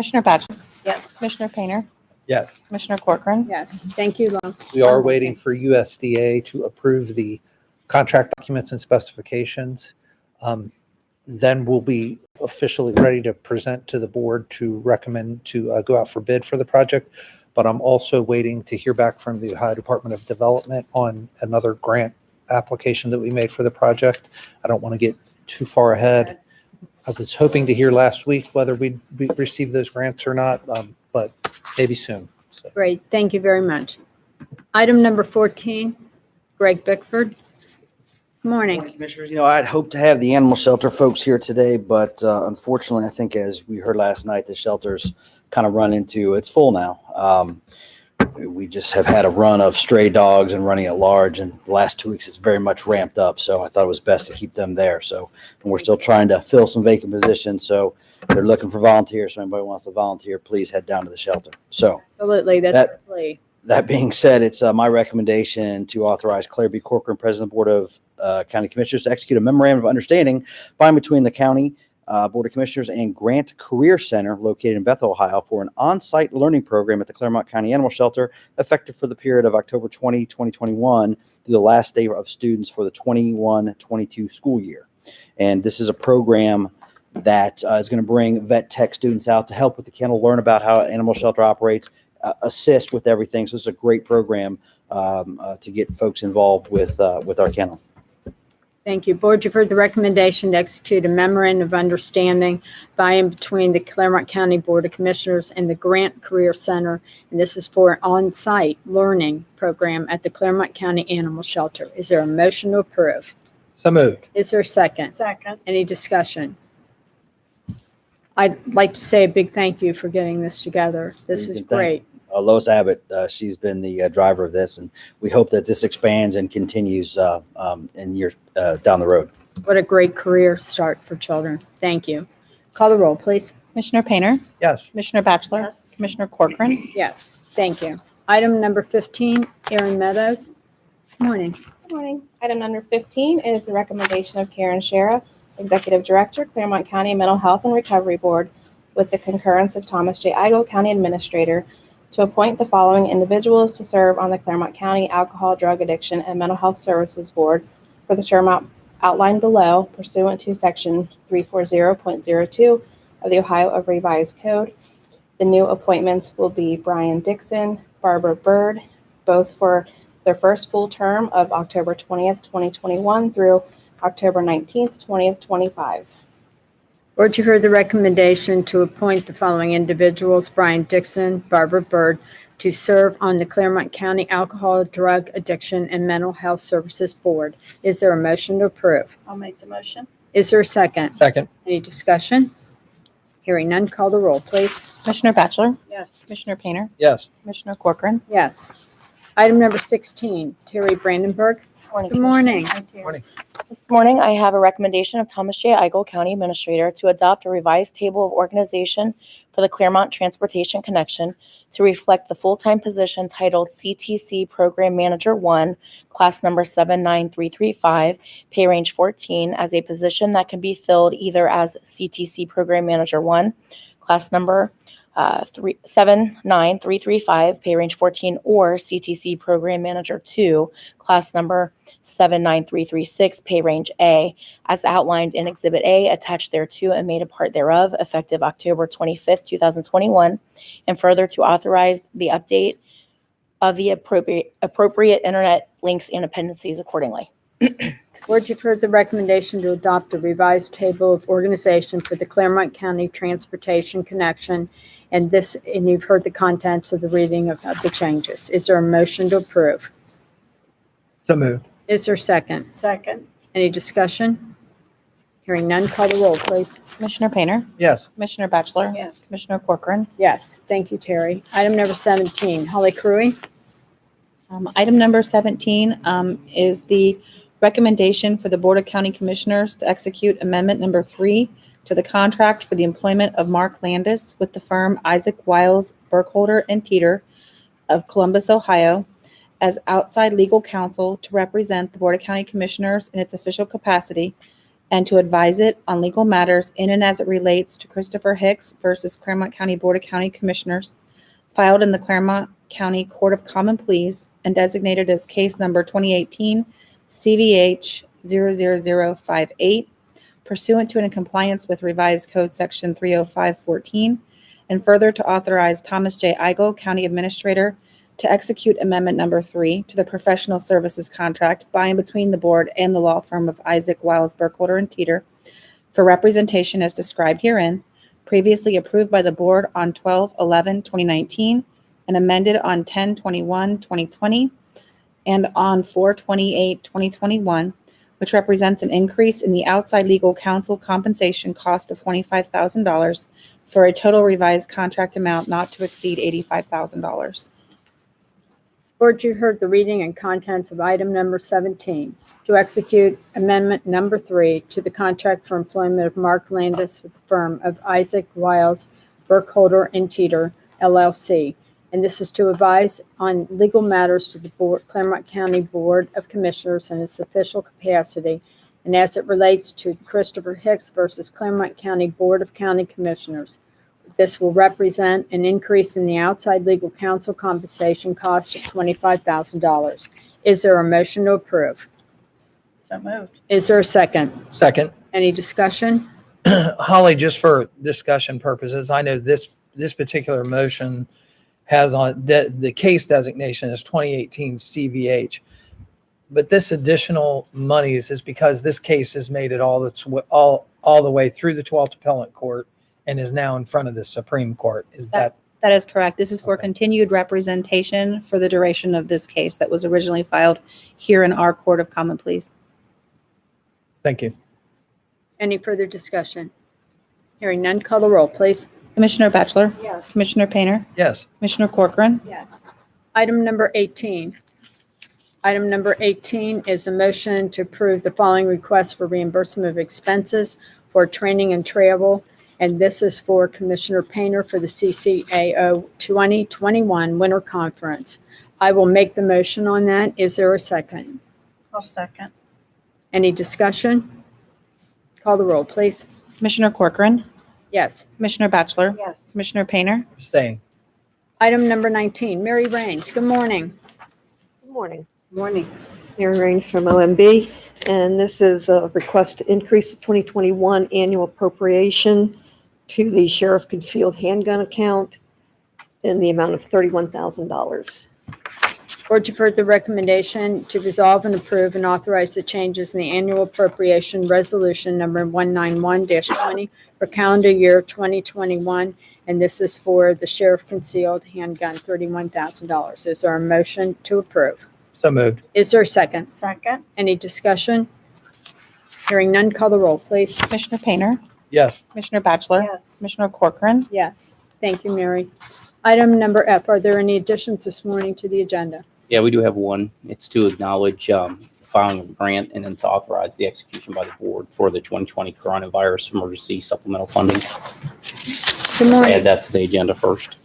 Commissioner Batchelor? Yes. Commissioner Painter? Yes. Commissioner Corcoran? Yes. Thank you, Lon. We are waiting for USDA to approve the contract documents and specifications. Then we'll be officially ready to present to the board to recommend to go out for bid for the project. But I'm also waiting to hear back from the Ohio Department of Development on another grant application that we made for the project. I don't want to get too far ahead. I was hoping to hear last week whether we'd receive those grants or not, but maybe soon. So. Great. Thank you very much. Item number 14, Greg Bickford. Good morning. Morning, Commissioners. I'd hoped to have the animal shelter folks here today, but unfortunately, I think as we heard last night, the shelter's kind of run into, it's full now. We just have had a run of stray dogs and running at large, and the last 2 weeks it's very much ramped up. So I thought it was best to keep them there. So, and we're still trying to fill some vacant positions. So they're looking for volunteers. So anybody wants to volunteer, please head down to the shelter. So Absolutely. That's lovely. that being said, it's my recommendation to authorize Claire B. Corcoran, President of the Board of County Commissioners, to execute a memorandum of understanding by and between the County Board of Commissioners and Grant Career Center located in Bethel, Ohio, for an on-site learning program at the Clermont County Animal Shelter effective for the period of October 20, 2021 through the last day of students for the 21-22 school year. And this is a program that is going to bring vet tech students out to help with the kennel, learn about how an animal shelter operates, assist with everything. So it's a great program to get folks involved with our kennel. Thank you. Board, you've heard the recommendation to execute a memorandum of understanding by and between the Clermont County Board of Commissioners and the Grant Career Center. And this is for an on-site learning program at the Clermont County Animal Shelter. Is there a motion to approve? So moved. Is there a second? Second. Any discussion? I'd like to say a big thank you for getting this together. This is great. Lois Abbott, she's been the driver of this, and we hope that this expands and continues in years down the road. What a great career start for children. Thank you. Call the roll, please. Commissioner Painter? Yes. Commissioner Batchelor? Yes. Commissioner Corcoran? Yes, thank you. Item number 15, Erin Meadows. Good morning. Good morning. Item number 15 is the recommendation of Karen Shera, Executive Director, Clermont County Mental Health and Recovery Board, with the concurrence of Thomas J. Igo, County Administrator, to appoint the following individuals to serve on the Clermont County Alcohol, Drug Addiction, and Mental Health Services Board for the term outlined below pursuant to Section 340.02 of the Ohio Revised Code. The new appointments will be Brian Dixon, Barbara Bird, both for their first full term of October 20th, 2021 through October 19th, 2025. Board, you heard the recommendation to appoint the following individuals, Brian Dixon, Barbara Bird, to serve on the Clermont County Alcohol, Drug Addiction, and Mental Health Services Board. Is there a motion to approve? I'll make the motion. Is there a second? Second. Any discussion? Hearing none, call the roll, please. Commissioner Batchelor? Yes. Commissioner Painter? Yes. Commissioner Corcoran? Yes. Item number 16, Terry Brandenburg. Good morning. Morning. This morning, I have a recommendation of Thomas J. Igo, County Administrator, to adopt a revised table of organization for the Clermont Transportation Connection to reflect the full-time position titled CTC Program Manager 1, class number 79335, pay range 14, as a position that can be filled either as CTC Program Manager 1, class number 79335, pay range 14, or CTC Program Manager 2, class number 79336, pay range A, as outlined in Exhibit A, attached thereto and made a part thereof, effective October 25th, 2021, and further to authorize the update of the appropriate internet links and appendices accordingly. Board, you've heard the recommendation to adopt a revised table of organization for the Clermont County Transportation Connection, and you've heard the contents of the reading of the changes. Is there a motion to approve? So moved. Is there a second? Second. Any discussion? Hearing none, call the roll, please. Commissioner Painter? Yes. Commissioner Batchelor? Yes. Commissioner Corcoran? Yes, thank you, Terry. Item number 17, Holly Crewy. Item number 17 is the recommendation for the Board of County Commissioners to execute Amendment Number 3 to the contract for the employment of Mark Landis with the firm Isaac Wiles, Burkholder, and Teeter of Columbus, Ohio, as outside legal counsel to represent the Board of County Commissioners in its official capacity and to advise it on legal matters in and as it relates to Christopher Hicks versus Clermont County Board of County Commissioners, filed in the Clermont County Court of Common Pleas and designated as case number 2018 CVH 00058, pursuant to and in compliance with revised code section 30514, and further to authorize Thomas J. Eigel, County Administrator, to execute Amendment Number 3 to the professional services contract by and between the board and the law firm of Isaac Wiles, Burkholder, and Teeter for representation as described herein, previously approved by the board on 12/11/2019 and amended on 10/21/2020 and on 4/28/2021, which represents an increase in the outside legal counsel compensation cost of $25,000 for a total revised contract amount not to exceed $85,000. Board, you heard the reading and contents of item number 17, to execute Amendment Number 3 to the contract for employment of Mark Landis with the firm of Isaac Wiles, Burkholder, and Teeter, LLC. And this is to advise on legal matters to the Clermont County Board of Commissioners in its official capacity, and as it relates to Christopher Hicks versus Clermont County Board of County Commissioners. This will represent an increase in the outside legal counsel compensation cost of $25,000. Is there a motion to approve? So moved. Is there a second? Second. Any discussion? Holly, just for discussion purposes, I know this particular motion has on the case designation is 2018 CVH, but this additional monies is because this case has made it all the way through the 12th Appellate Court and is now in front of the Supreme Court. Is that? That is correct. This is for Okay. continued representation for the duration of this case that was originally filed here in our Court of Common Pleas. Thank you. Any further discussion? Hearing none, call the roll, please. Commissioner Batchelor? Yes. Commissioner Painter? Yes. Commissioner Corcoran? Yes. Item number 18. Item number 18 is a motion to approve the following request for reimbursement of expenses for training and travel. And this is for Commissioner Painter for the CCAO 2021 Winter Conference. I will make the motion on that. Is there a second? I'll second. Any discussion? Call the roll, please. Commissioner Corcoran? Yes. Commissioner Batchelor? Yes. Commissioner Painter? Staying. Item number 19, Mary Raines. Good morning. Good morning. Morning. Mary Raines from OMB, and this is a request to increase the 2021 annual appropriation to the Sheriff Concealed Handgun account in the amount of $31,000. Board, you've heard the recommendation to resolve and approve and authorize the changes in the annual appropriation resolution number 191-20 for calendar year 2021, and this is for the Sheriff Concealed Handgun, $31,000. Is there a motion to approve? So moved. Is there a second? Second. Any discussion? Hearing none, call the roll, please. Commissioner Painter? Yes. Commissioner Batchelor? Yes. Commissioner Corcoran? Yes. Thank you, Mary. Item number F, are there any additions this morning to the agenda? Yeah, we do have one. It's to acknowledge the filing of a grant and then to authorize the execution by the board for the 2020 coronavirus emergency supplemental funding. Good Add morning. that to the agenda first.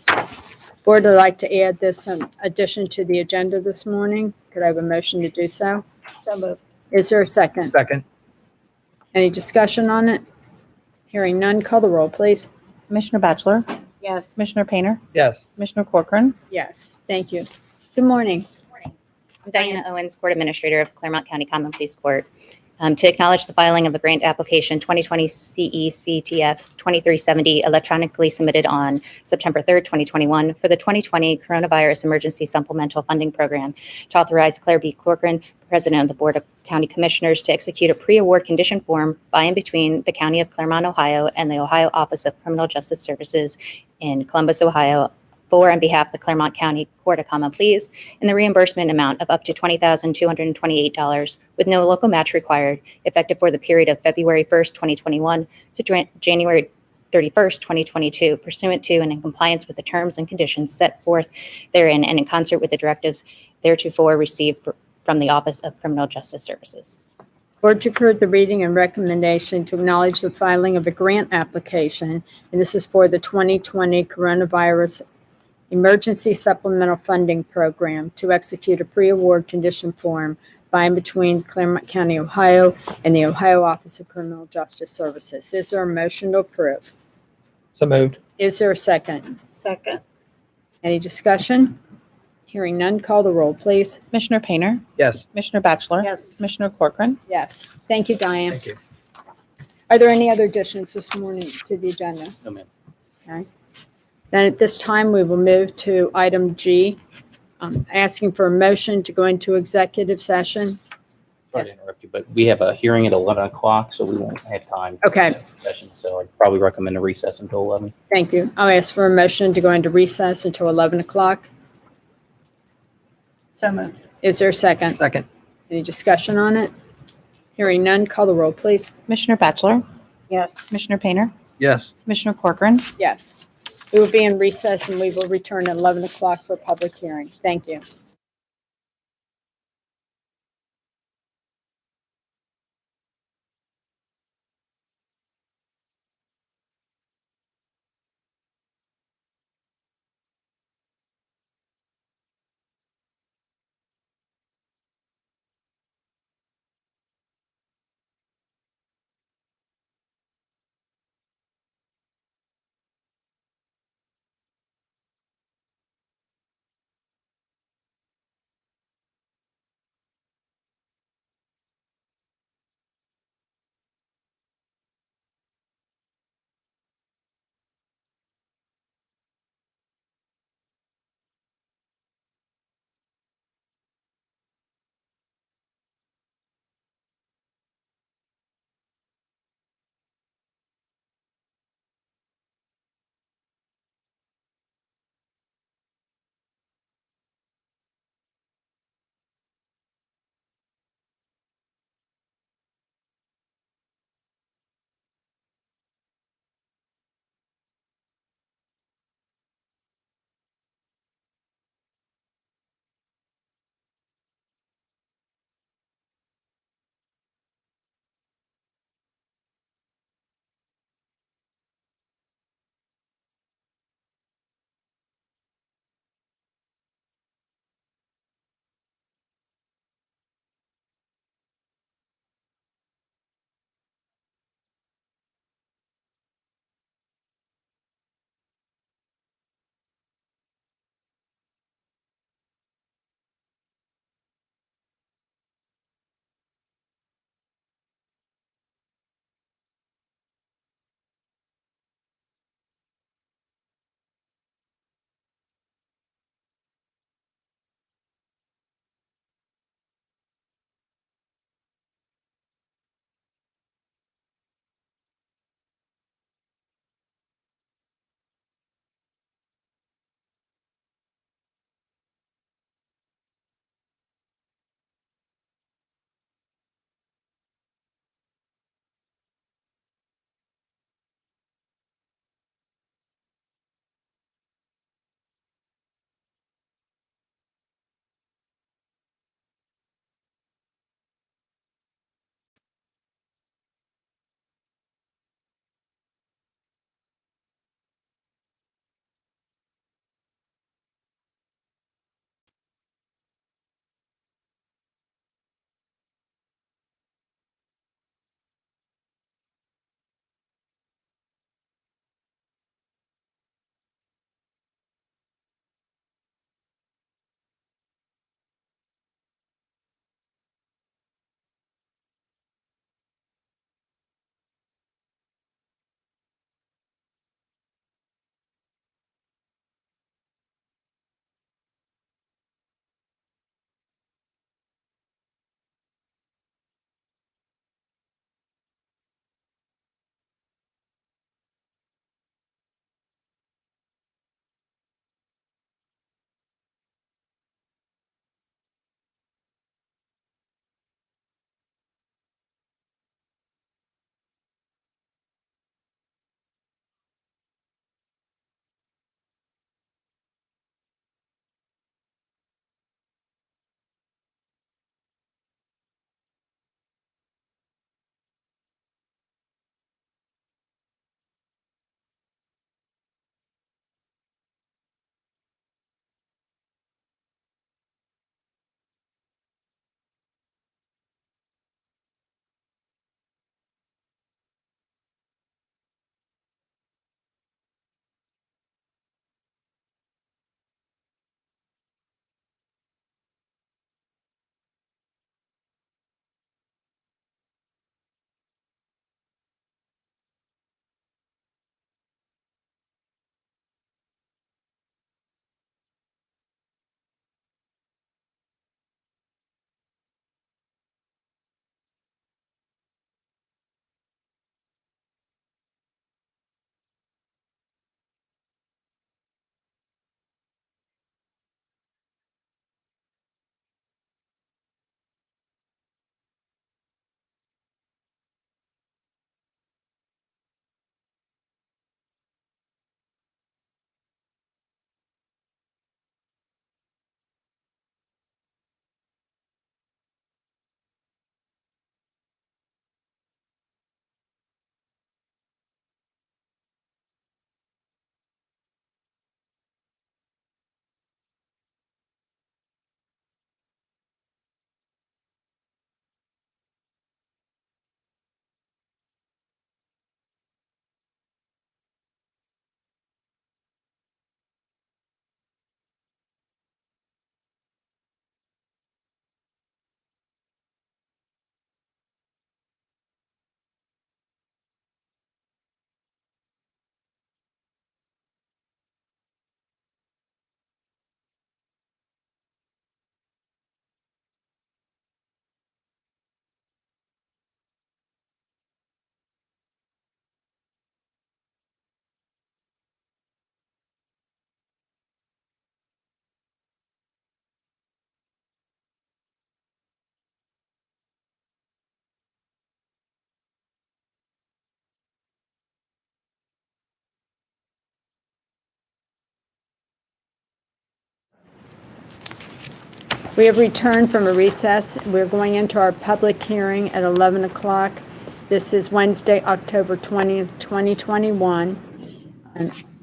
Board would like to add this addition to the agenda this morning. Could I have a motion to do so? So moved. Is there a second? Second. Any discussion on it? Hearing none, call the roll, please. Commissioner Batchelor? Yes. Commissioner Painter? Yes. Commissioner Corcoran? Yes, thank you. Good morning. I'm Diana Owens, Court Administrator of Clermont County Common Pleas Court. To acknowledge the filing of the grant application 2020 CECTF 2370 electronically submitted on September 3rd, 2021 for the 2020 Coronavirus Emergency Supplemental Funding Program to authorize Claire B. Corcoran, President of the Board of County Commissioners, to execute a pre-award condition form by and between the County of Clermont, Ohio, and the Ohio Office of Criminal Justice Services in Columbus, Ohio, for and behalf of the Clermont County Court of Common Pleas in the reimbursement amount of up to $20,228 with no local match required, effective for the period of February 1st, 2021 to January 31st, 2022, pursuant to and in compliance with the terms and conditions set forth therein and in concert with the directives theretofore received from the Office of Criminal Justice Services. Board, you've heard the reading and recommendation to acknowledge the filing of a grant application, and this is for the 2020 Coronavirus Emergency Supplemental Funding Program to execute a pre-award condition form by by and between Clermont County, Ohio, and the Ohio Office of Criminal Justice Services. Is there a motion to approve? So moved. Is there a second? Second. Any discussion? Hearing none, call the roll, please. Commissioner Painter, Yes. Commissioner Batchelor. Yes. Commissioner Corcoran. Yes. Thank you, Diane. Thank you. Are there any other additions this morning to the agenda? No, ma'am. Okay. Then at this time, we will move to item G, asking for a motion to go into executive session. Sorry to interrupt you, but we have a hearing at 11 o'clock, so we won't have time. for Okay. executive Session, so I'd probably recommend a recess until 11. Thank you. I'll ask for a motion to go into recess until 11 o'clock. So moved. Is there a second? Second. Any discussion on it? Hearing none, call the roll, please. Commissioner Batchelor, Yes. Commissioner Painter, Yes. Commissioner Corcoran. Yes. We will be in recess and we will return at 11 o'clock for a public hearing. Thank you. We have returned from a recess. We're going into our public hearing at 11 o'clock. This is Wednesday, October 20th, 2021.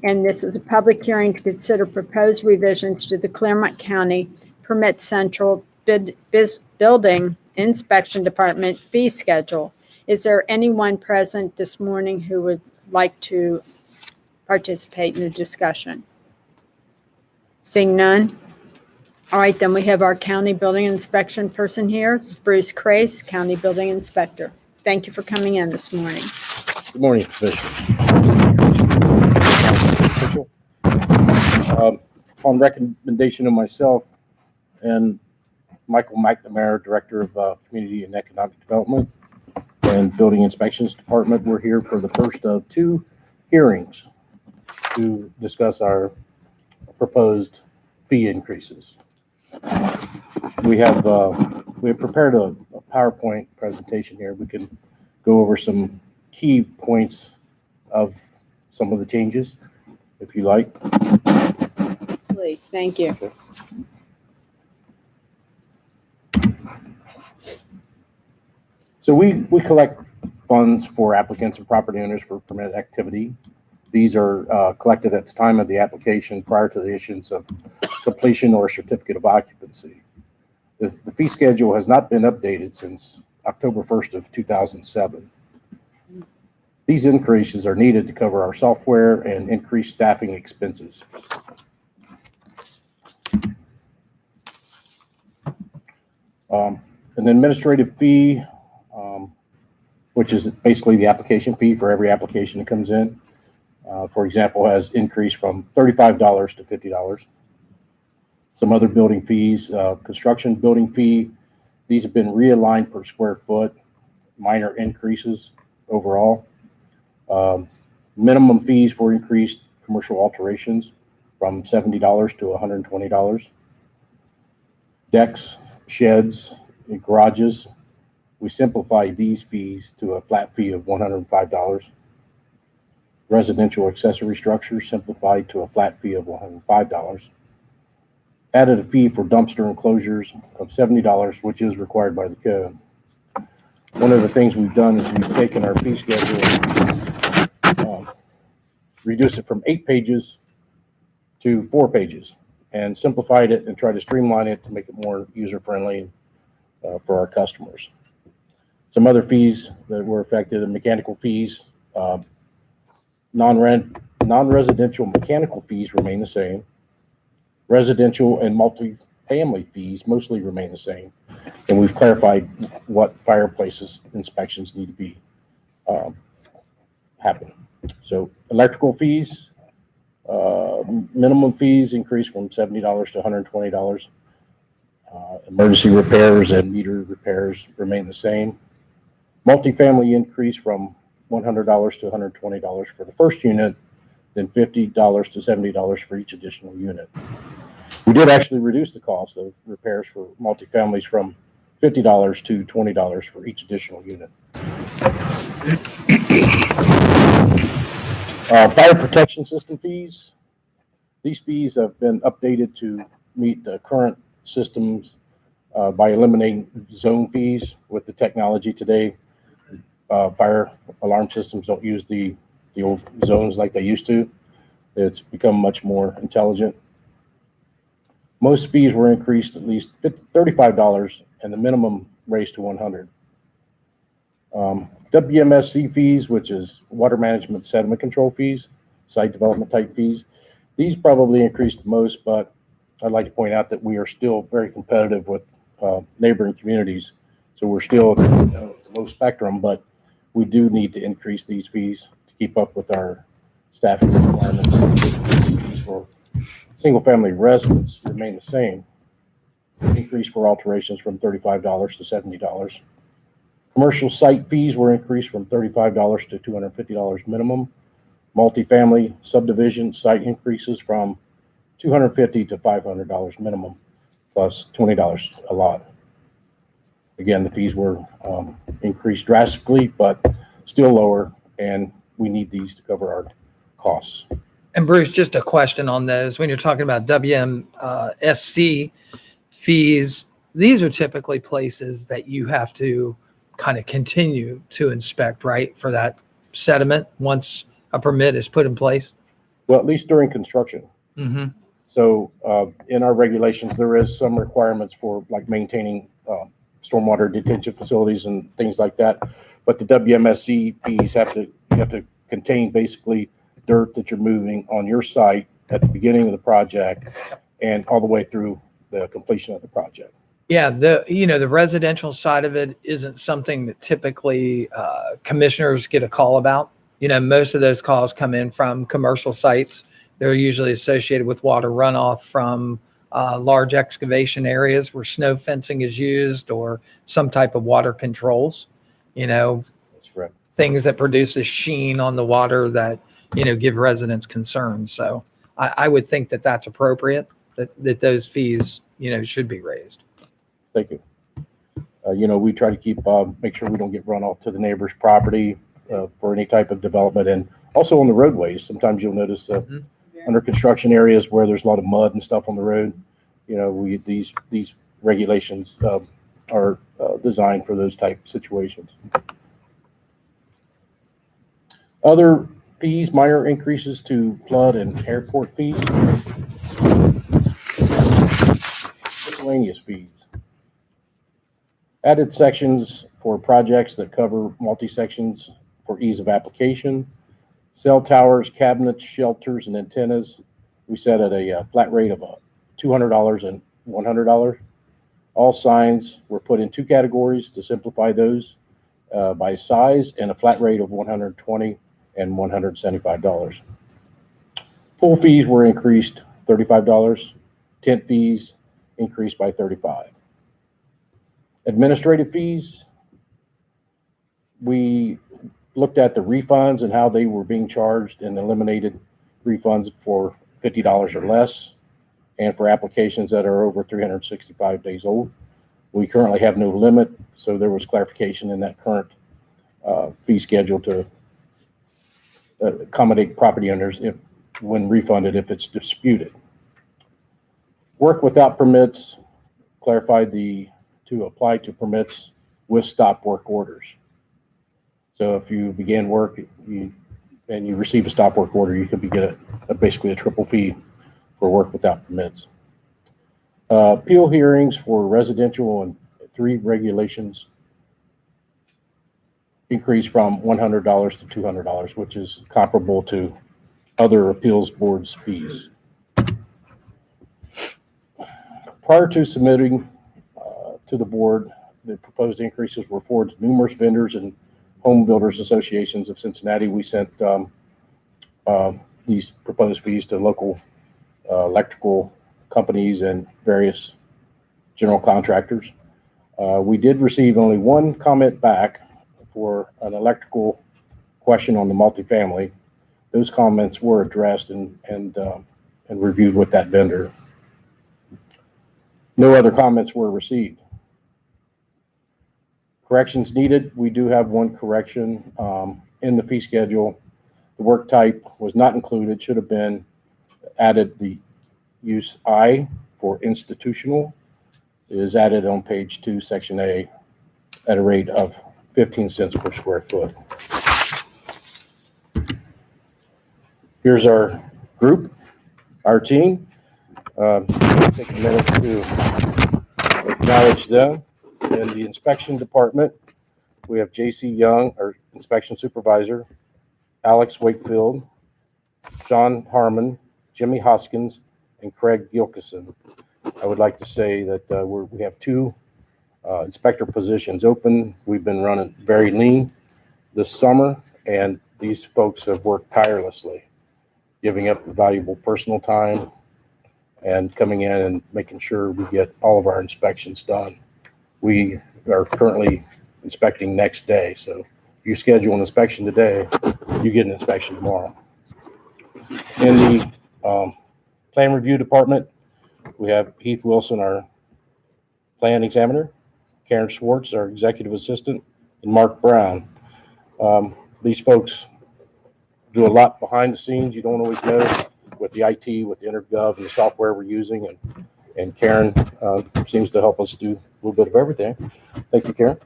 And this is a public hearing to consider proposed revisions to the Clermont County Permit Central Building Inspection Department fee schedule. Is there anyone present this morning who would like to participate in the discussion? Seeing none? All right, then we have our county building inspection person here, Bruce Crace, County Building Inspector. Thank you for coming in this morning. Good morning, Commissioner. On recommendation of myself and Michael McNamara, Director of Community and Economic Development and Building Inspections Department, we're here for the first of two hearings to discuss our proposed fee increases. We have prepared a PowerPoint presentation here. We can go over some key points of some of the changes, if you like. Please, thank you. Okay. So we collect funds for applicants and property owners for permitted activity. These are collected at the time of the application prior to the issuance of completion or certificate of occupancy. The fee schedule has not been updated since October 1st of 2007. These increases are needed to cover our software and increased staffing expenses. An administrative fee, which is basically the application fee for every application that comes in, for example, has increased from $35 to $50. Some other building fees, construction building fee, these have been realigned per square foot, minor increases overall. Minimum fees for increased commercial alterations from $70 to $120. Decks, sheds, and garages, we simplify these fees to a flat fee of $105. Residential accessory structures simplified to a flat fee of $105. Added a fee for dumpster enclosures of $70, which is required by the code. One of the things we've done is we've taken our fee schedule, reduced it from 8 pages to 4 pages, and simplified it and tried to streamline it to make it more user-friendly for our customers. Some other fees that were affected are mechanical fees. Non-residential mechanical fees remain the same. Residential and multi-family fees mostly remain the same. And we've clarified what fireplaces inspections need to be happen. So electrical fees, minimum fees increased from $70 to $120. Emergency repairs and meter repairs remain the same. Multifamily increased from $100 to $120 for the first unit, then $50 to $70 for each additional unit. We did actually reduce the cost of repairs for multifamilies from $50 to $20 for each additional unit. Fire protection system fees. These fees have been updated to meet the current systems by eliminating zone fees. With the technology today, fire alarm systems don't use the old zones like they used to. It's become much more intelligent. Most fees were increased at least $35, and the minimum raised to $100. WMSC fees, which is water management sediment control fees, site development type fees, these probably increased the most, but I'd like to point out that we are still very competitive with neighboring communities. So we're still at the low spectrum, but we do need to increase these fees to keep up with our staffing requirements. Fees for single-family residents remain the same. Increase for alterations from $35 to $70. Commercial site fees were increased from $35 to $250 minimum. Multifamily subdivision site increases from $250 to $500 minimum, plus $20 a lot. Again, the fees were increased drastically, but still lower, and we need these to cover our costs. And Bruce, just a question on those. When you're talking about WMSC fees, these are typically places that you have to kind of continue to inspect, right? For that sediment once a permit is put in place. Well, at least during construction. Mm-hmm. So in our regulations, there is some requirements for like maintaining stormwater detention facilities and things like that. But the WMSC fees you have to contain basically dirt that you're moving on your site at the beginning of the project and all the way through the completion of the project. Yeah, the residential side of it isn't something that typically commissioners get a call about. Most of those calls come in from commercial sites. They're usually associated with water runoff from large excavation areas where snow fencing is used or some type of water controls. That's right. Things that produce a sheen on the water that give residents concerns. So I would think that that's appropriate. That those fees should be raised. Thank you. We try to make sure we don't get runoff to the neighbor's property for any type of development, and also on the roadways. Sometimes you'll notice under construction areas where there's a lot of mud and stuff on the road. These regulations are designed for those type of situations. Other fees, minor increases to flood and airport fees. Miscellaneous fees. Added sections for projects that cover multi-sections for ease of application. Cell towers, cabinets, shelters, and antennas, we set at a flat rate of $200 and $100. All signs were put in two categories to simplify those by size, and a flat rate of $120 and $175. Pool fees were increased $35. Tent fees increased by $35. Administrative fees, we looked at the refunds and how they were being charged and eliminated refunds for $50 or less and for applications that are over 365 days old. We currently have no limit, so there was clarification in that current fee schedule to accommodate property owners when refunded if it's disputed. Work without permits, clarified to apply to permits with stop work orders. So if you begin work and you receive a stop work order, you could get basically a triple fee for work without permits. Appeal hearings for residential and 3 regulations increased from $100 to $200, which is comparable to other appeals boards' fees. Prior to submitting to the board, the proposed increases were forwarded to numerous vendors and home builders associations of Cincinnati. We sent these proposed fees to local electrical companies and various general contractors. We did receive only one comment back for an electrical question on the multifamily. Those comments were addressed and reviewed with that vendor. No other comments were received. Corrections needed. We do have one correction in the fee schedule. The work type was not included, should have been added. The use I for institutional is added on page 2, section A, at a rate of 15 cents per square foot. Here's our group, our team. Take a minute to acknowledge them. In the inspection department, we have J.C. Young, our inspection supervisor, Alex Wakefield, John Harmon, Jimmy Hoskins, and Craig Gilkison. I would like to say that we have 2 inspector positions open. We've been running very lean this summer, and these folks have worked tirelessly, giving up the valuable personal time and coming in and making sure we get all of our inspections done. We are currently inspecting next day, so if you schedule an inspection today, you get an inspection tomorrow. In the plan review department, we have Heath Wilson, our plan examiner, Karen Schwartz, our executive assistant, and Mark Brown. These folks do a lot behind the scenes. You don't always know with the IT, with the InterGov, and the software we're using, and And Karen seems to help us do a little bit of everything. Thank you, Karen.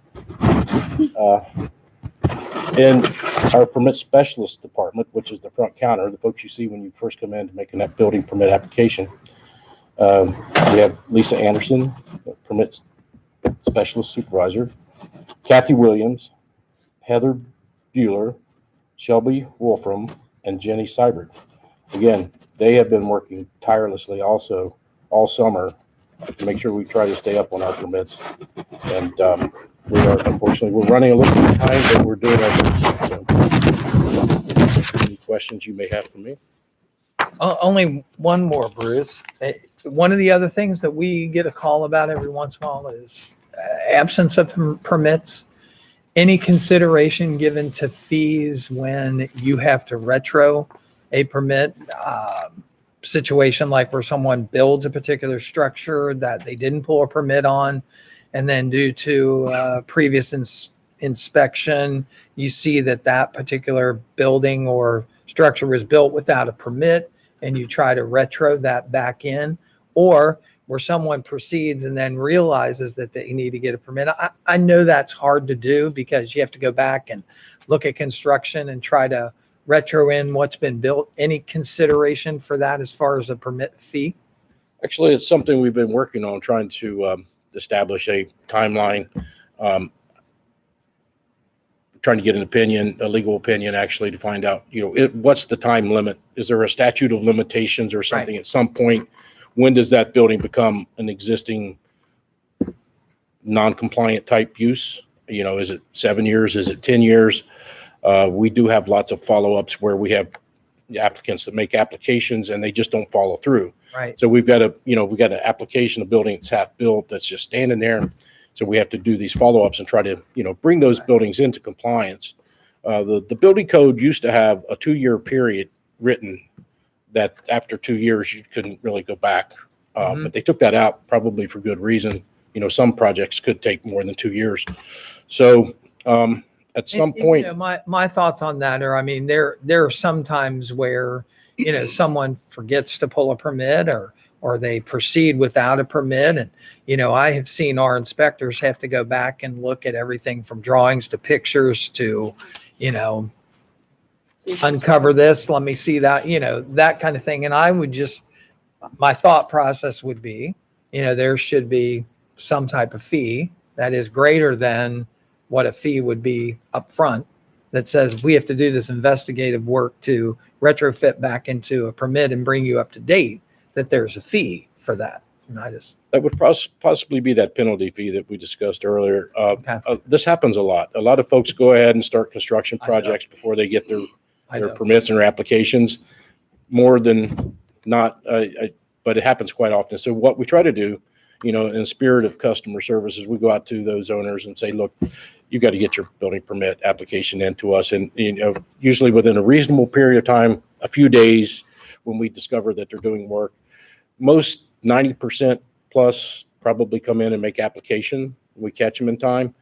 And our permit specialist department, which is the front counter, the folks you see when you first come in to make a building permit application. We have Lisa Anderson, permit specialist supervisor, Kathy Williams, Heather Bueller, Shelby Wolfram, and Jenny Seibert. Again, they have been working tirelessly also all summer to make sure we try to stay up on our permits. And unfortunately, we're running a little bit behind, but we're doing our best. So, any questions you may have for me? Only one more, Bruce. One of the other things that we get a call about every once in a while is absence of permits. Any consideration given to fees when you have to retro a permit? Situation like where someone builds a particular structure that they didn't pull a permit on, and then due to previous inspection, you see that that particular building or structure was built without a permit, and you try to retro that back in, or where someone proceeds and then realizes that they need to get a permit. I know that's hard to do because you have to go back and look at construction and try to retro in what's been built. Any consideration for that as far as a permit fee? Actually, it's something we've been working on, trying to establish a timeline, trying to get an opinion, a legal opinion, actually, to find out, what's the time limit? Is there a statute of limitations or something at some point? When does that building become an existing non-compliant type use? Is it 7 years? Is it 10 years? We do have lots of follow-ups where we have applicants that make applications and they just don't follow through. Right. So we've got an application, a building that's half built, that's just standing there. So we have to do these follow-ups and try to, bring those buildings into compliance. The building code used to have a 2-year period written that after 2 years, you couldn't really go back. But they took that out probably for good reason. Some projects could take more than 2 years. So, at some point, my thoughts on that are, there are some times where, someone forgets to pull a permit or they proceed without a permit. And, I have seen our inspectors have to go back and look at everything from drawings to pictures to, uncover this, let me see that, that kind of thing. And I would my thought process would be, there should be some type of fee that is greater than what a fee would be up front that says we have to do this investigative work to retrofit back into a permit and bring you up to date, that there's a fee for that. And that would possibly be that penalty fee that we discussed earlier. This happens a lot. A lot of folks go ahead and start construction projects before they get their permits and their applications. More than not, but it happens quite often. So what we try to do, in the spirit of customer services, we go out to those owners and say, look, you got to get your building permit application into us. And, usually within a reasonable period of time, a few days, when we discover that they're doing work, most 90% plus probably come in and make application. We catch them in time.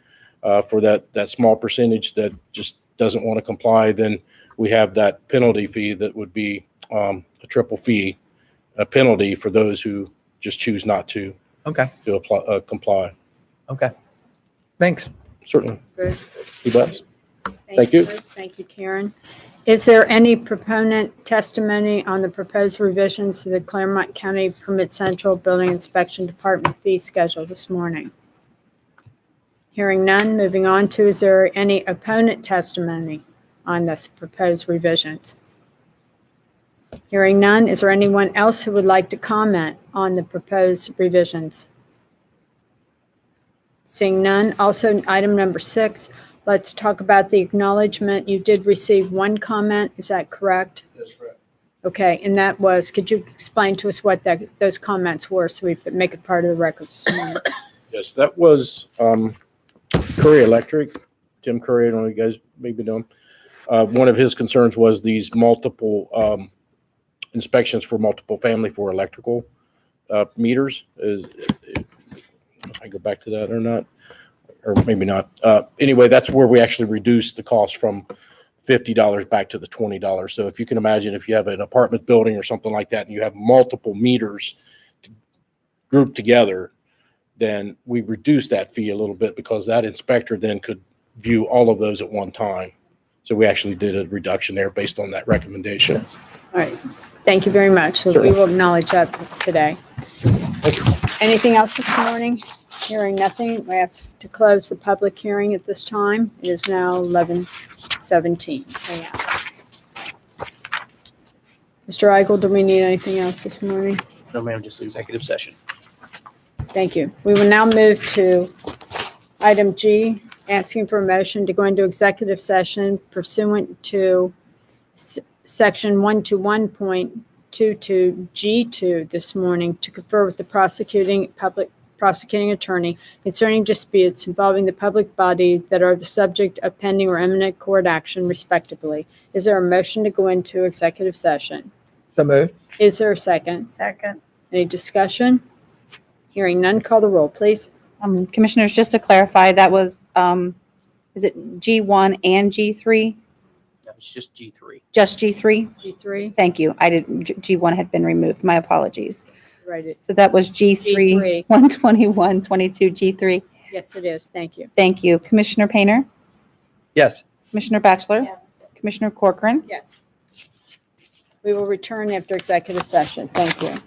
For that small percentage that just doesn't want to comply, then we have that penalty fee that would be a triple fee, a penalty for those who just choose not to comply. Okay. Thanks. Certainly. Bruce. You bet. Thank you. Bruce. Thank you, Karen. Is there any proponent testimony on the proposed revisions to the Clermont County Permit Central Building Inspection Department fee schedule this morning? Hearing none, moving on to, is there any opponent testimony on this proposed revisions? Hearing none, is there anyone else who would like to comment on the proposed revisions? Seeing none, also item number 6, let's talk about the acknowledgement. You did receive one comment, is that correct? That's correct. Okay, and that was, could you explain to us what those comments were so we make it part of the record this morning? Yes, that was Curry Electric. Tim Curry, I don't know if you guys maybe know him. One of his concerns was these multiple inspections for multiple family for electrical meters. If I go back to that or not, or maybe not. Anyway, that's where we actually reduced the cost from $50 back to the $20. So if you can imagine, if you have an apartment building or something like that, and you have multiple meters grouped together, then we reduce that fee a little bit because that inspector then could view all of those at one time. So we actually did a reduction there based on that recommendation. All right, thank you very much. So we will acknowledge that today. Anything else this morning? Hearing nothing, we ask to close the public hearing at this time. It is now 11:17 a.m. Mr. Eigel, do we need anything else this morning? No, ma'am, just executive session. Thank you. We will now move to item G, asking for a motion to go into executive session pursuant to section 121.22 G2 this morning to confer with the prosecuting attorney concerning disputes involving the public body that are the subject of pending or imminent court action respectively. Is there a motion to go into executive session? So moved. Is there a second? Second. Any discussion? Hearing none, call the roll, please. Commissioners, just to clarify, that was, is it G1 and G3? That was just G3. Just G3? G3, Thank you. G1 had been removed. My apologies. right. So that was G3, G3. 121, 22, G3. Yes, it is. Thank you. Thank you. Commissioner Painter, Yes. Commissioner Batchelor, Yes. Commissioner Corcoran. Yes. We will return after executive session. Thank you.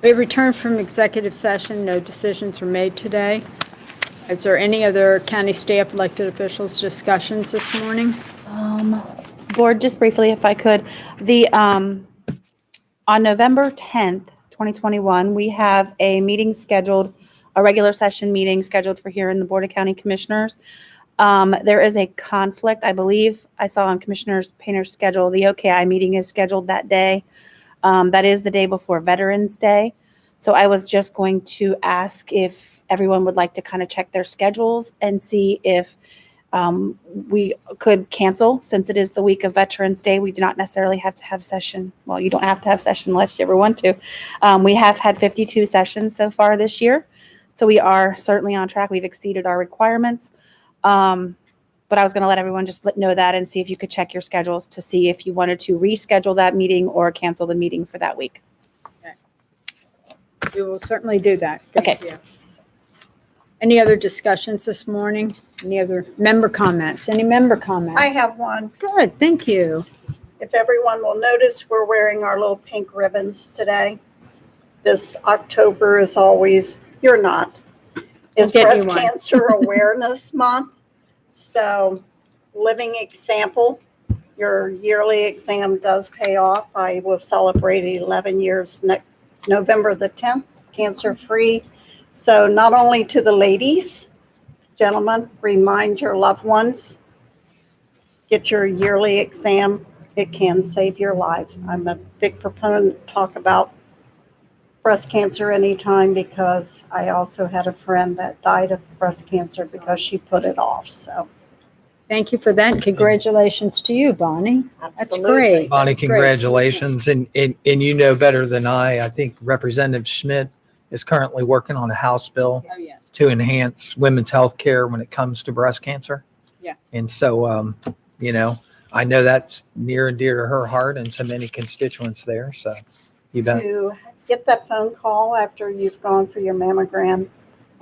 We returned from executive session. No decisions were made today. Is there any other county staff, elected officials discussions this morning? Board, just briefly, if I could, on November 10th, 2021, we have a meeting scheduled, a regular session meeting scheduled for here in the Board of County Commissioners. There is a conflict, I believe, I saw on Commissioner Painter's schedule. The OKI meeting is scheduled that day. That is the day before Veterans Day. So I was just going to ask if everyone would like to kind of check their schedules and see if we could cancel, since it is the week of Veterans Day. We do not necessarily have to have session. Well, you don't have to have session unless you ever want to. We have had 52 sessions so far this year. So we are certainly on track. We've exceeded our requirements. But I was going to let everyone just know that and see if you could check your schedules to see if you wanted to reschedule that meeting or cancel the meeting for that week. We will certainly do that. Thank Okay. you. Any other discussions this morning? Any other member comments? Any member comments? I have one. Good, thank you. If everyone will notice, we're wearing our little pink ribbons today. This October is always, you're not, is We'll get Breast you one. Cancer Awareness Month. So, living example, your yearly exam does pay off. I will celebrate 11 years next November the 10th, cancer-free. So not only to the ladies, gentlemen, remind your loved ones, get your yearly exam. It can save your life. I'm a big proponent to talk about breast cancer anytime, because I also had a friend that died of breast cancer because she put it off. So Thank you for that. Congratulations to you, Bonnie. That's absolutely. great. Bonnie, That's great. congratulations. And you know better than I think Representative Schmidt is currently working on a House bill Oh, yes, to enhance women's health care when it comes to breast cancer. yes. And so, you know, I know that's near and dear to her heart and to many constituents there. So you bet. To get that phone call after you've gone for your mammogram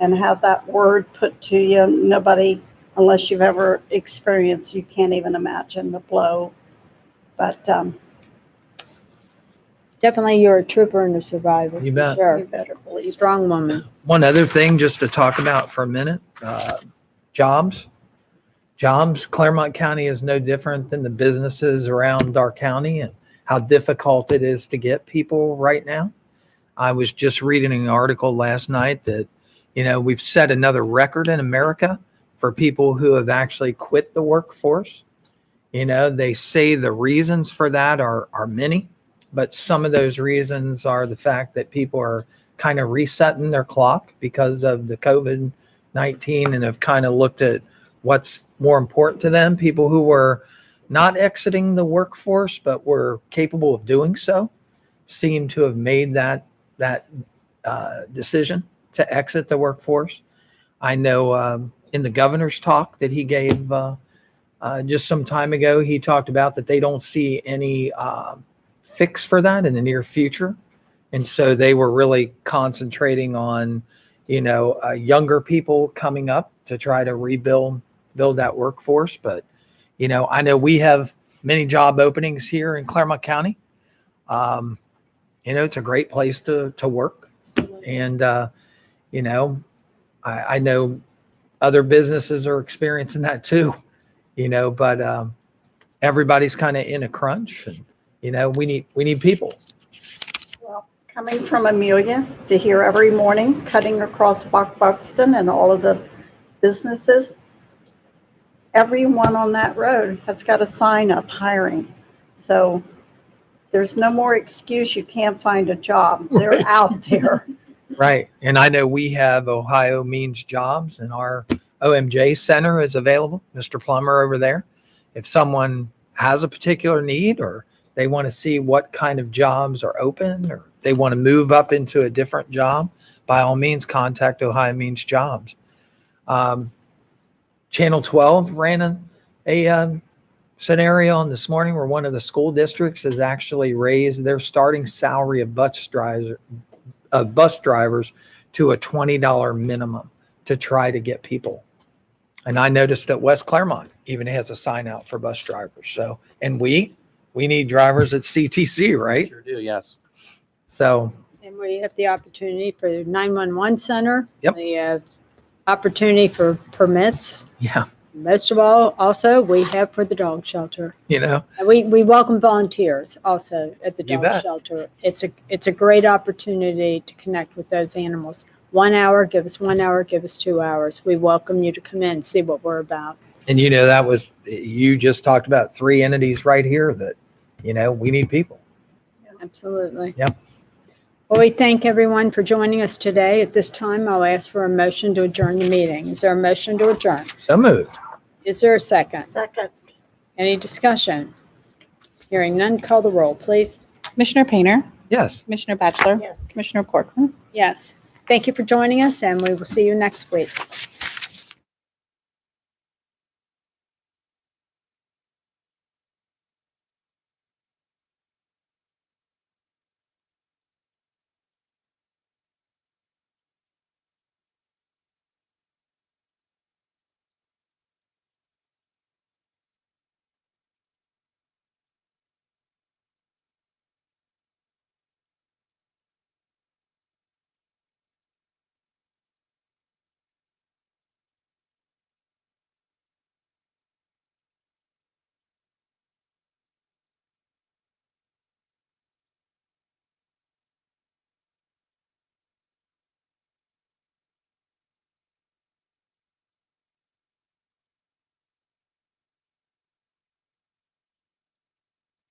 and have that word put to you, nobody, unless you've ever experienced, you can't even imagine the blow. But Definitely you're a trooper and a survivor. You for bet. Sure. you better believe it. Strong woman. One other thing just to talk about for a minute, jobs. Jobs, Clermont County is no different than the businesses around our county and how difficult it is to get people right now. I was just reading an article last night that, you know, we've set another record in America for people who have actually quit the workforce. You know, they say the reasons for that are many, but some of those reasons are the fact that people are kind of resetting their clock because of the COVID-19 and have kind of looked at what's more important to them. People who were not exiting the workforce but were capable of doing so seem to have made that decision to exit the workforce. I know in the governor's talk that he gave just some time ago, he talked about that they don't see any fix for that in the near future. And so they were really concentrating on, you know, younger people coming up to try to build that workforce. But, you know, I know we have many job openings here in Clermont County. You know, it's a great place to work. And, you know, I know other businesses are experiencing that too, you know, but everybody's kind of in a crunch and, you know, we need people. Well, coming from Amelia to here every morning, cutting across Buxton and all of the businesses, everyone on that road has got a sign up hiring. So there's no more excuse you can't find a job. They're Right. out there. Right. And I know we have Ohio Means Jobs and our OMJ Center is available. Mr. Plummer over there. If someone has a particular need or they want to see what kind of jobs are open or they want to move up into a different job, by all means, contact Ohio Means Jobs. Channel 12 ran a scenario on this morning where one of the school districts has actually raised their starting salary of bus drivers to a $20 minimum to try to get people. And I noticed that West Clermont even has a sign out for bus drivers. So, and we need drivers at CTC, right? Sure do, yes. So, And we have the opportunity for the 911 center. Yep. We have opportunity for permits. Yeah. Most of all, also, we have for the dog shelter. You know, And we welcome volunteers also at the You dog bet. shelter. It's a great opportunity to connect with those animals. 1 hour, give us 1 hour, give us 2 hours. We welcome you to come in and see what we're about. and you know, that was, you just talked about 3 entities right here that, you know, we need people. Absolutely. Yep. Well, we thank everyone for joining us today. At this time, I'll ask for a motion to adjourn the meeting. Is there a motion to adjourn? So moved. Is there a second? Second. Any discussion? Hearing none, call the roll, please. Commissioner Painter, Yes. Commissioner Batchelor, Yes. Commissioner Corcoran. Yes. Thank you for joining us, and we will see you next week.